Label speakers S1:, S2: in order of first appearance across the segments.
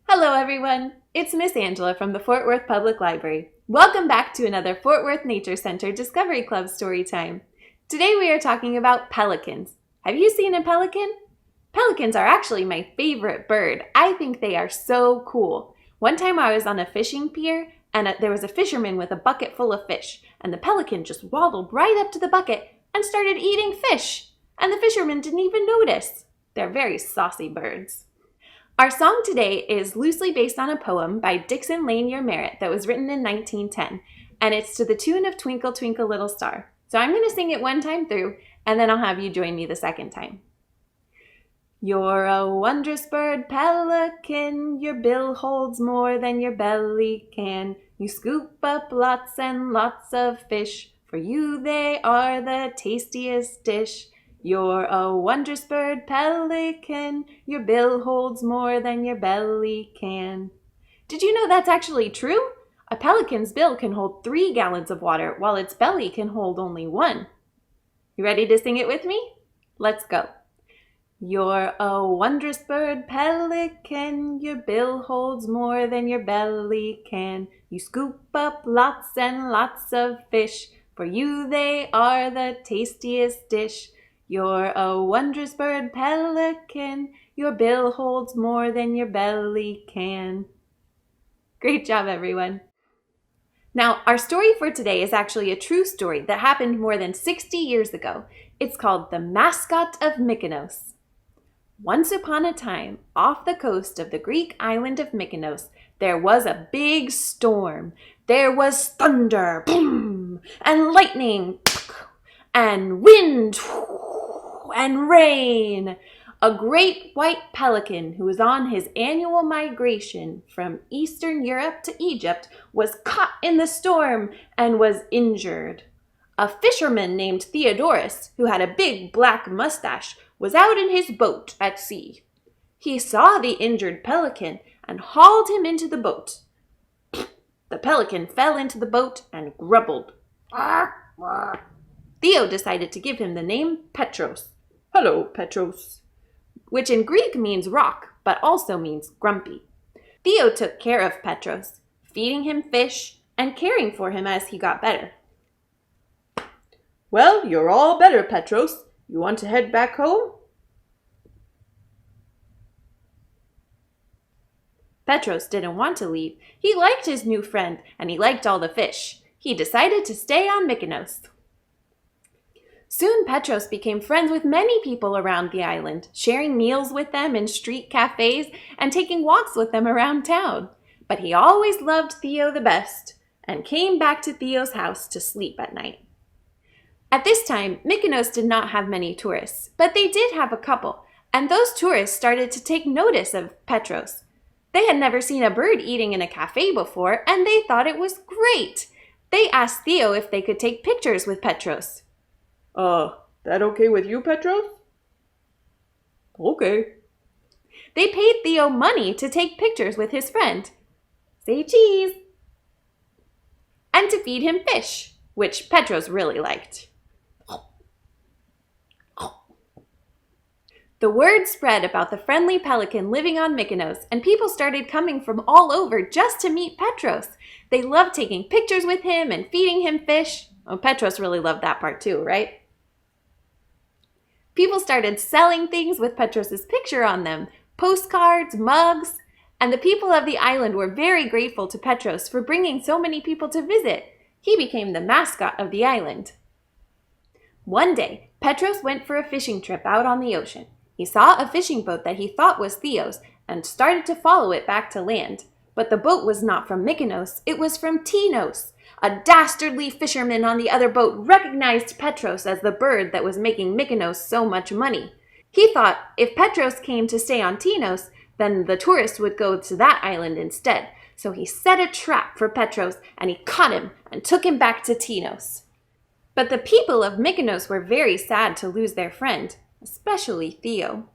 S1: Hello everyone, it's Miss Angela from the Fort Worth Public Library. Welcome back to another Fort Worth Nature Center Discovery Club story time. Today we are talking about pelicans. Have you seen a pelican? Pelicans are actually my favorite bird. I think they are so cool. One time I was on a fishing pier and there was a fisherman with a bucket full of fish, and the pelican just waddled right up to the bucket and started eating fish. And the fisherman didn't even notice. They're very saucy birds. Our song today is loosely based on a poem by Dixon Lanier Merritt that was written in 1910, and it's to the tune of Twinkle, Twinkle, Little Star. So I'm going to sing it one time through, and then I'll have you join me the second time. You're a wondrous bird, pelican, your bill holds more than your belly can. You scoop up lots and lots of fish, for you they are the tastiest dish. You're a wondrous bird, pelican, your bill holds more than your belly can. Did you know that's actually true? A pelican's bill can hold 3 gallons of water, while its belly can hold only 1. You ready to sing it with me? Let's go. You're a wondrous bird, pelican, your bill holds more than your belly can. You scoop up lots and lots of fish, for you they are the tastiest dish. You're a wondrous bird, pelican, your bill holds more than your belly can. Great job, everyone. Now, our story for today is actually a true story that happened more than 60 years ago. It's called The Mascot of Mykonos. Once upon a time, off the coast of the Greek island of Mykonos, there was a big storm. There was thunder, boom, and lightning, and wind, and rain. A great white pelican who was on his annual migration from Eastern Europe to Egypt was caught in the storm and was injured. A fisherman named Theodorus, who had a big black mustache, was out in his boat at sea. He saw the injured pelican and hauled him into the boat. The pelican fell into the boat and grumbled. Theo decided to give him the name Petros. Hello, Petros. Which in Greek means rock, but also means grumpy. Theo took care of Petros, feeding him fish and caring for him as he got better. Well, you're all better, Petros. You want to head back home? Petros didn't want to leave. He liked his new friend, and he liked all the fish. He decided to stay on Mykonos. Soon Petros became friends with many people around the island, sharing meals with them in street cafes and taking walks with them around town. But he always loved Theo the best and came back to Theo's house to sleep at night. At this time, Mykonos did not have many tourists, but they did have a couple, and those tourists started to take notice of Petros. They had never seen a bird eating in a cafe before, and they thought it was great. They asked Theo if they could take pictures with Petros. That okay with you, Petros? Okay. They paid Theo money to take pictures with his friend. Say cheese. And to feed him fish, which Petros really liked. The word spread about the friendly pelican living on Mykonos, and people started coming from all over just to meet Petros. They loved taking pictures with him and feeding him fish. Oh, Petros really loved that part too, right? People started selling things with Petros's picture on them, postcards, mugs, and the people of the island were very grateful to Petros for bringing so many people to visit. He became the mascot of the island. One day, Petros went for a fishing trip out on the ocean. He saw a fishing boat that he thought was Theo's and started to follow it back to land. But the boat was not from Mykonos, it was from Tinos. A dastardly fisherman on the other boat recognized Petros as the bird that was making Mykonos so much money. He thought if Petros came to stay on Tinos, then the tourists would go to that island instead. So he set a trap for Petros and he caught him and took him back to Tinos. But the people of Mykonos were very sad to lose their friend, especially Theo.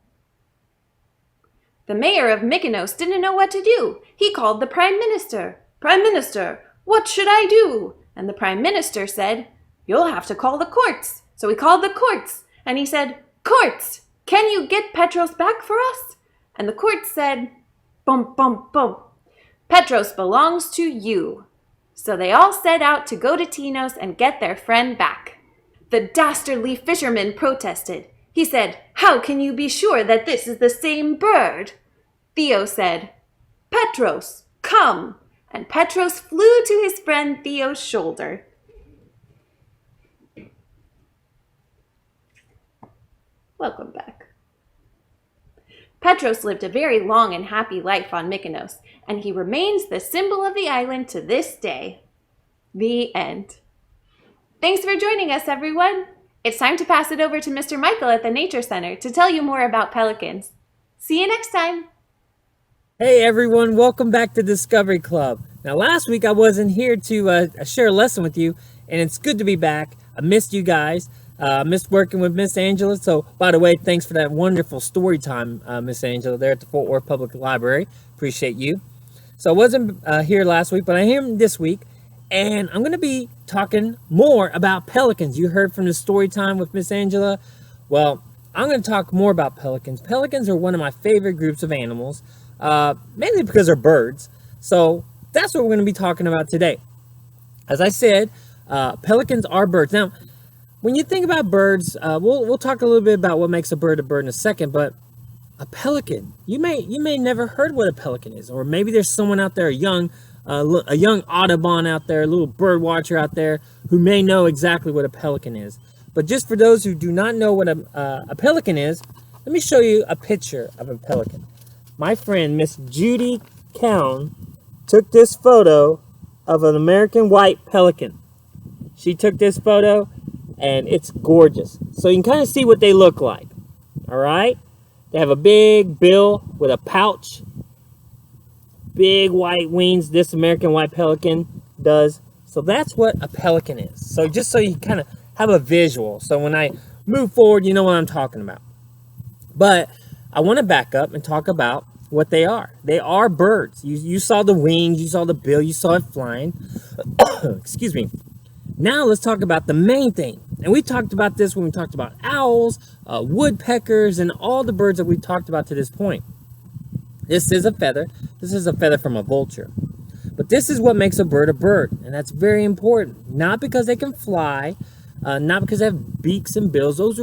S1: The mayor of Mykonos didn't know what to do. He called the prime minister. Prime Minister, what should I do? And the prime minister said, you'll have to call the courts. So he called the courts and he said, Courts, can you get Petros back for us? And the court said, Bump, bump, bump. Petros belongs to you. So they all set out to go to Tinos and get their friend back. The dastardly fisherman protested. He said, "How can you be sure that this is the same bird?" Theo said, "Petros, come." And Petros flew to his friend Theo's shoulder. Welcome back. Petros lived a very long and happy life on Mykonos, and he remains the symbol of the island to this day. The end. Thanks for joining us, everyone. It's time to pass it over to Mr. Michael at the Nature Center to tell you more about pelicans. See you next time.
S2: Hey everyone, welcome back to Discovery Club. Now last week I wasn't here to share a lesson with you, and it's good to be back. I missed you guys. I missed working with Miss Angela. So by the way, thanks for that wonderful story time, Miss Angela, there at the Fort Worth Public Library. Appreciate you. So I wasn't here last week, but I am this week, and I'm going to be talking more about pelicans. You heard from the story time with Miss Angela. Well, I'm going to talk more about pelicans. Pelicans are one of my favorite groups of animals, mainly because they're birds. So that's what we're going to be talking about today. As I said, pelicans are birds. Now, when you think about birds, we'll talk a little bit about what makes a bird in a second, but a pelican, you may never heard what a pelican is, or maybe there's someone out there, a young Audubon out there, a little bird watcher out there who may know exactly what a pelican is. But just for those who do not know what a pelican is, let me show you a picture of a pelican. My friend, Miss Judy Cowan, took this photo of an American white pelican. She took this photo, and it's gorgeous. So you can kind of see what they look like. All right? They have a big bill with a pouch. Big white wings, this American white pelican does. So that's what a pelican is. So just so you kind of have a visual. So when I move forward, you know what I'm talking about. But I want to back up and talk about what they are. They are birds. You saw the wings, you saw the bill, you saw it flying. Excuse me. Now let's talk about the main thing. And we talked about this when we talked about owls, woodpeckers, and all the birds that we talked about to this point. This is a feather. This is a feather from a vulture. But this is what makes a bird, and that's very important. Not because they can fly, not because they have beaks and bills. Those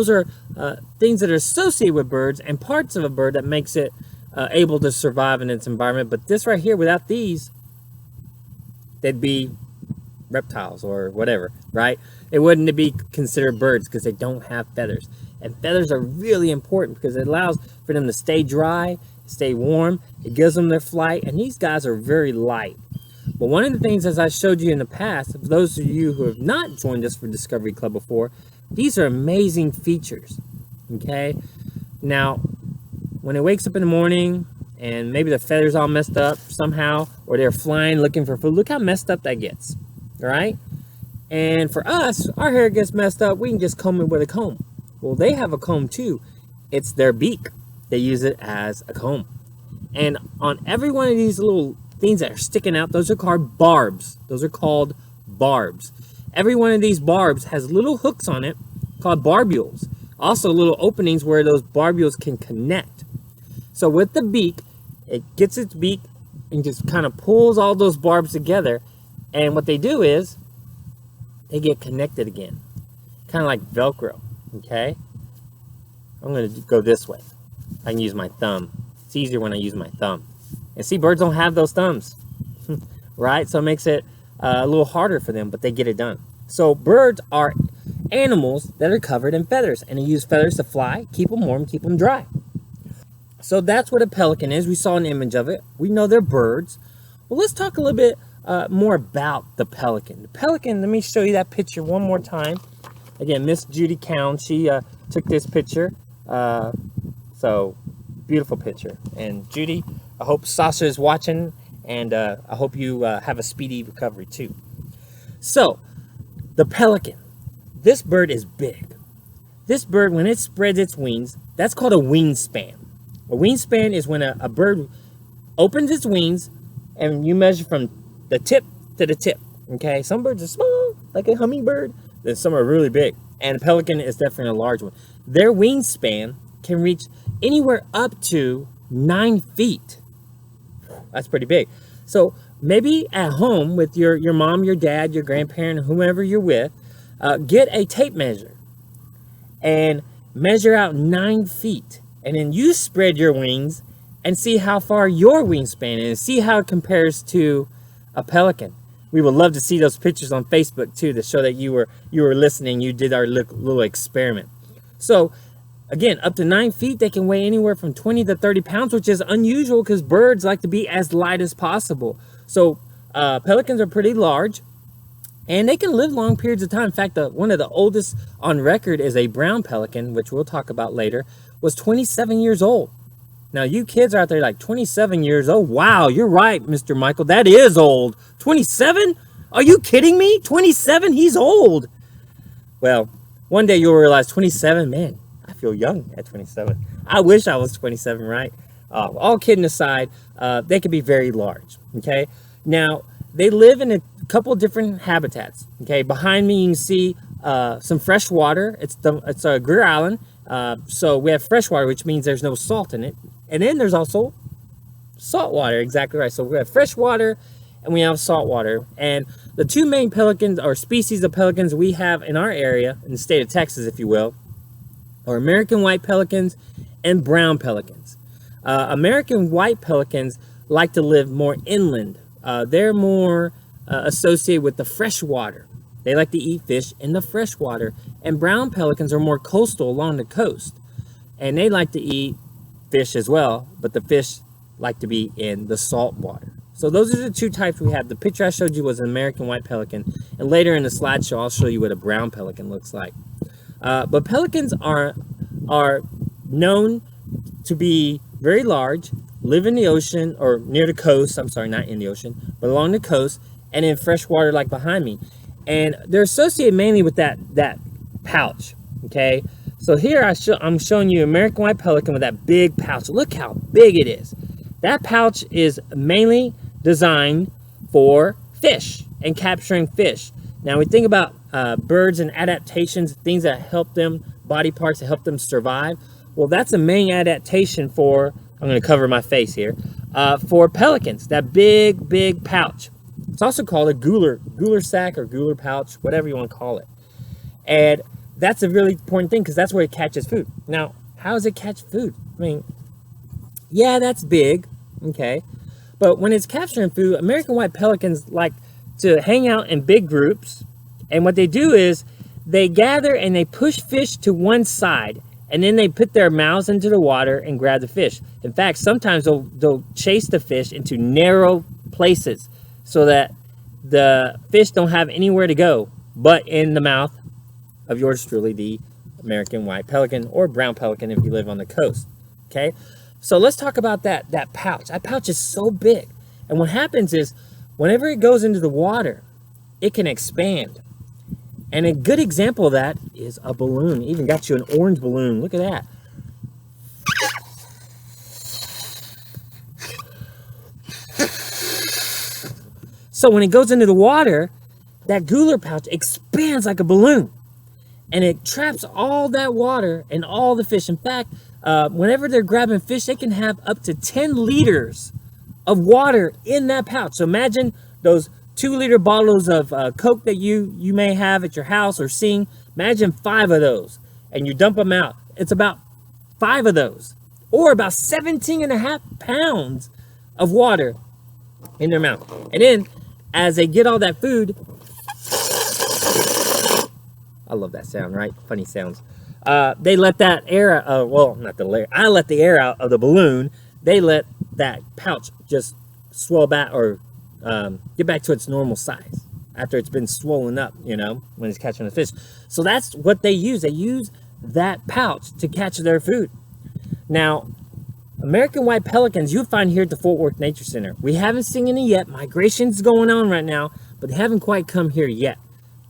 S2: are things that are associated with birds and parts of a bird that makes it able to survive in its environment. But this right here, without these, they'd be reptiles or whatever, right? It wouldn't be considered birds because they don't have feathers. And feathers are really important because it allows for them to stay dry, stay warm. It gives them their flight, and these guys are very light. But one of the things, as I showed you in the past, for those of you who have not joined us for Discovery Club before, these are amazing features, okay? Now, when it wakes up in the morning and maybe the feathers all messed up somehow, or they're flying looking for food, look how messed up that gets, all right? And for us, our hair gets messed up, we can just comb it with a comb. Well, they have a comb too. It's their beak. They use it as a comb. And on every one of these little things that are sticking out, those are called barbs. Those are called barbs. Every one of these barbs has little hooks on it called barbules. Also little openings where those barbules can connect. So with the beak, it gets its beak and just kind of pulls all those barbs together. And what they do is they get connected again. Kind of like Velcro, okay? I'm going to go this way. I can use my thumb. It's easier when I use my thumb. And see, birds don't have those thumbs, right? So it makes it a little harder for them, but they get it done. So birds are animals that are covered in feathers, and they use feathers to fly, keep them warm, keep them dry. So that's what a pelican is. We saw an image of it. We know they're birds. Well, let's talk a little bit more about the pelican. The pelican, let me show you that picture one more time. Again, Miss Judy Cowan, she took this picture. So, beautiful picture. And Judy, I hope Sasha is watching, and I hope you have a speedy recovery too. So, the pelican. This bird is big. This bird, when it spreads its wings, that's called a wingspan. A wingspan is when a bird opens its wings, and you measure from the tip to the tip. Okay, some birds are small, like a hummingbird, then some are really big. And a pelican is definitely a large one. Their wingspan can reach anywhere up to 9 feet. That's pretty big. So maybe at home with your mom, your dad, your grandparent, whomever you're with, get a tape measure and measure out 9 feet. And then you spread your wings and see how far your wingspan is. See how it compares to a pelican. We would love to see those pictures on Facebook too, to show that you were listening. You did our little experiment. So again, up to 9 feet, they can weigh anywhere from 20 to 30 pounds, which is unusual because birds like to be as light as possible. So pelicans are pretty large, and they can live long periods of time. In fact, one of the oldest on record is a brown pelican, which we'll talk about later, was 27 years old. Now, you kids are out there like 27 years old. Wow, you're right, Mr. Michael. That is old. 27? Are you kidding me? 27? He's old. Well, one day you'll realize 27, man, I feel young at 27. I wish I was 27, right? All kidding aside, they can be very large, okay? Now, they live in a couple different habitats, okay? Behind me, you can see some fresh water. It's a Greer Island. So we have fresh water, which means there's no salt in it. And then there's also salt water, exactly right. So we have fresh water and we have salt water. And the two main pelicans, or species of pelicans we have in our area, in the state of Texas, if you will, are American white pelicans and brown pelicans. American white pelicans like to live more inland. They're more associated with the fresh water. They like to eat fish in the fresh water. And brown pelicans are more coastal along the coast. And they like to eat fish as well, but the fish like to be in the salt water. So those are the two types we have. The picture I showed you was an American white pelican. And later in the slideshow, I'll show you what a brown pelican looks like. But pelicans are known to be very large, live in the ocean, or near the coast. I'm sorry, not in the ocean, but along the coast and in fresh water like behind me. And they're associated mainly with that pouch, okay? So here I'm showing you American white pelican with that big pouch. Look how big it is. That pouch is mainly designed for fish and capturing fish. Now we think about birds and adaptations, things that help them, body parts that help them survive. Well, that's a main adaptation for, I'm going to cover my face here, for pelicans, that big pouch. It's also called a gular sac or gular pouch, whatever you want to call it. And that's a really important thing because that's where it catches food. Now, how does it catch food? I mean, yeah, that's big, okay. But when it's capturing food, American white pelicans like to hang out in big groups. And what they do is they gather and they push fish to one side. And then they put their mouths into the water and grab the fish. In fact, sometimes they'll chase the fish into narrow places so that the fish don't have anywhere to go but in the mouth of yours truly, the American white pelican or brown pelican if you live on the coast, okay? So let's talk about that pouch. That pouch is so big. And what happens is whenever it goes into the water, it can expand. And a good example of that is a balloon. Even got you an orange balloon. Look at that. So when it goes into the water, that gular pouch expands like a balloon. And it traps all that water and all the fish. In fact, whenever they're grabbing fish, they can have up to 10 liters of water in that pouch. So imagine those 2-liter bottles of Coke that you may have at your house or seeing. Imagine 5 of those and you dump them out. It's about 5 of those, or about 17.5 pounds of water in their mouth. And then as they get all that food, I love that sound, right? Funny sounds. They let that air out, well, not the air, I let the air out of the balloon. They let that pouch just swell back or get back to its normal size after it's been swollen up, you know, when it's catching the fish. So that's what they use. They use that pouch to catch their food. Now, American white pelicans you'll find here at the Fort Worth Nature Center. We haven't seen any yet. Migration's going on right now, but they haven't quite come here yet.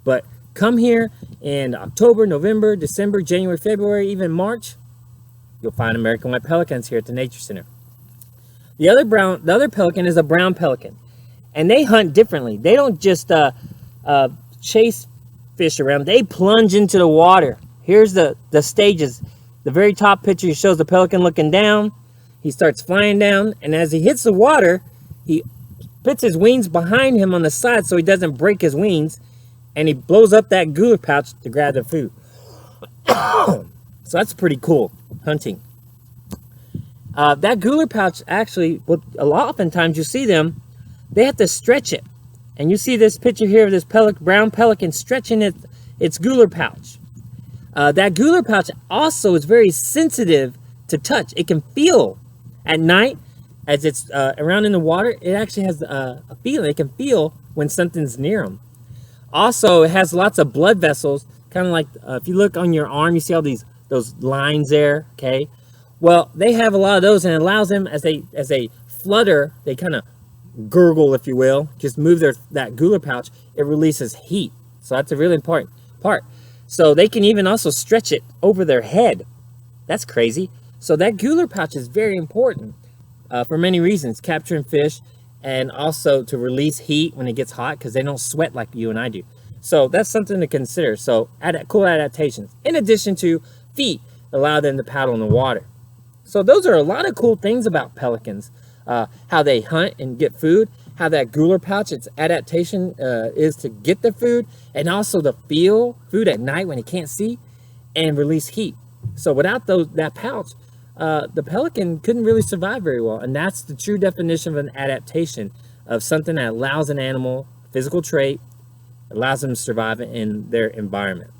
S2: But come here in October, November, December, January, February, even March, you'll find American white pelicans here at the Nature Center. The other pelican is a brown pelican. And they hunt differently. They don't just chase fish around. They plunge into the water. Here's the stages. The very top picture shows the pelican looking down. he starts flying down, and as he hits the water, he puts his wings behind him on the side so he doesn't break his wings, and he blows up that gular pouch to grab the food. So that's pretty cool hunting. That gular pouch actually, oftentimes you see them, they have to stretch it. And you see this picture here of this brown pelican stretching its gular pouch. That gular pouch also is very sensitive to touch. It can feel at night as it's around in the water. It actually has a feeling. It can feel when something's near them. Also, it has lots of blood vessels, kind of like if you look on your arm, you see all those lines there. Okay, well, they have a lot of those, and it allows them as they flutter, they kind of gurgle, if you will, just move that gular pouch. It releases heat, so that's a really important part. So they can even also stretch it over their head. That's crazy. So that gular pouch is very important for many reasons, capturing fish, and also to release heat when it gets hot, because they don't sweat like you and I do. So that's something to consider. So cool adaptations, in addition to feet, allow them to paddle in the water. So those are a lot of cool things about pelicans. How they hunt and get food, how that gular pouch, its adaptation is to get the food, and also to feel food at night when it can't see, and release heat. So without that pouch, the pelican couldn't really survive very well. And that's the true definition of an adaptation, of something that allows an animal, physical trait, allows them to survive in their environment.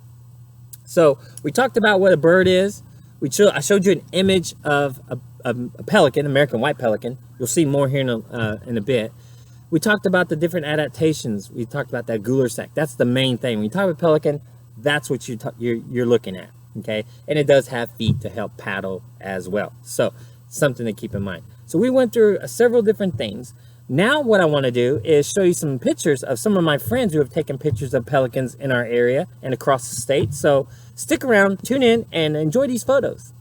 S2: So we talked about what a bird is. I showed you an image of a pelican, American white pelican. You'll see more here in a bit. We talked about the different adaptations. We talked about that gular sac. That's the main thing. When you talk about pelican, that's what you're looking at. Okay, and it does have feet to help paddle as well. So something to keep in mind. So we went through several different things. Now what I want to do is show you some pictures of some of my friends who have taken pictures of pelicans in our area and across the state. So stick around, tune in, and enjoy these photos.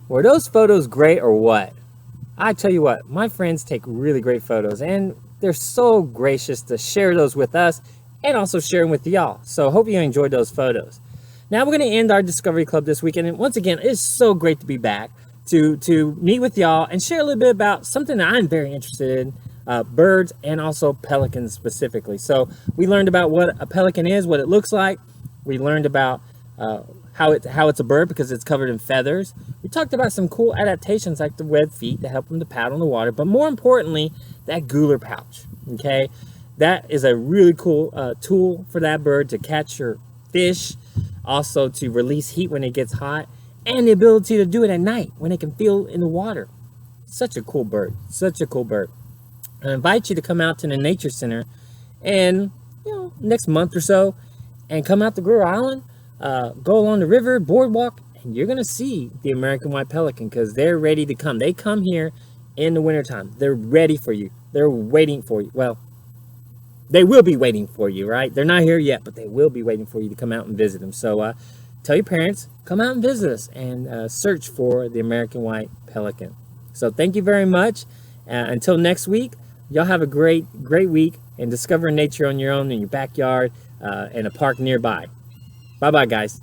S2: Were those photos great or what? I tell you what, my friends take really great photos, and they're so gracious to share those with us and also share them with y'all. So hope you enjoyed those photos. Now we're going to end our Discovery Club this weekend, and once again, it's so great to be back to meet with y'all and share a little bit about something that I'm very interested in, birds and also pelicans specifically. So we learned about what a pelican is, what it looks like. We learned about how it's a bird because it's covered in feathers. We talked about some cool adaptations like the webbed feet to help them to paddle in the water, but more importantly, that gular pouch. Okay, that is a really cool tool for that bird to catch your fish, also to release heat when it gets hot, and the ability to do it at night when it can feel in the water. Such a cool bird, such a cool bird. I invite you to come out to the Nature Center and next month or so, and come out to Greer Island. Go along the river, boardwalk, and you're going to see the American white pelican because they're ready to come. They come here in the wintertime. They're ready for you. They're waiting for you. Well, they will be waiting for you, right? They're not here yet, but they will be waiting for you to come out and visit them. So tell your parents, come out and visit us and search for the American white pelican. So thank you very much. Until next week, y'all have a great week and discover nature on your own in your backyard and a park nearby. Bye-bye, guys.